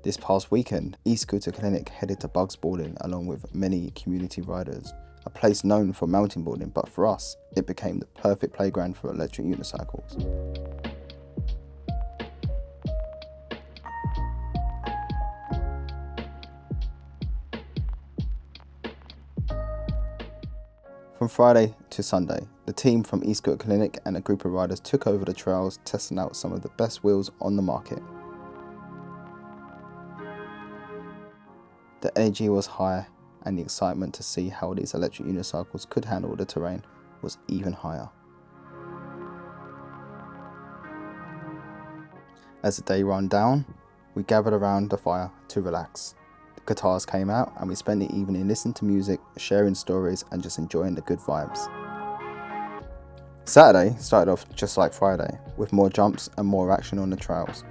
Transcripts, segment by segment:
This past weekend, Escooter Clinic headed to Bugsboarding along with many community riders, a place known for mountain boarding, but for us, it became the perfect playground for electric unicycles. From Friday to Sunday, the team from Escooter Clinic and a group of riders took over the trails, testing out some of the best wheels on the market. The energy was high, and the excitement to see how these electric unicycles could handle the terrain was even higher. As the day ran down, we gathered around the fire to relax. The guitars came out and we spent the evening listening to music, sharing stories and just enjoying the good vibes. Saturday started off just like Friday, with more jumps and more action on the trails.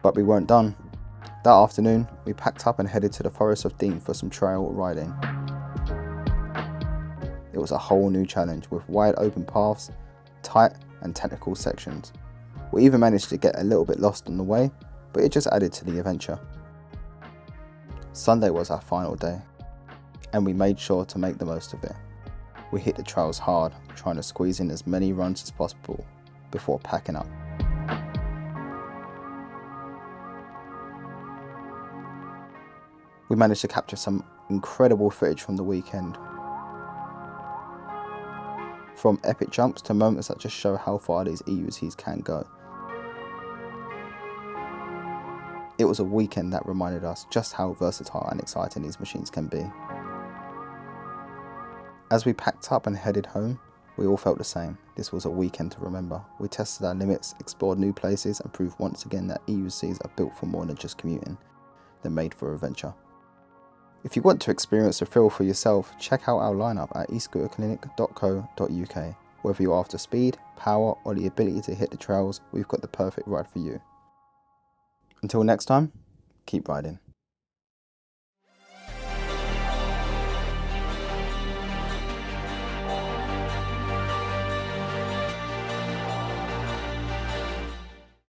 But we weren't done. That afternoon, we packed up and headed to the Forest of Dean for some trail riding. It was a whole new challenge with wide open paths, tight and technical sections. We even managed to get a little bit lost on the way, but it just added to the adventure. Sunday was our final day, and we made sure to make the most of it. We hit the trails hard, trying to squeeze in as many runs as possible before packing up. We managed to capture some incredible footage from the weekend. From epic jumps to moments that just show how far these EUCs can go. It was a weekend that reminded us just how versatile and exciting these machines can be. As we packed up and headed home, we all felt the same. This was a weekend to remember. We tested our limits, explored new places and proved once again that EUCs are built for more than just commuting. They're made for adventure. If you want to experience the thrill for yourself, check out our lineup at escooterclinic.co.uk. Whether you're after speed, power or the ability to hit the trails, we've got the perfect ride for you. Until next time, keep riding.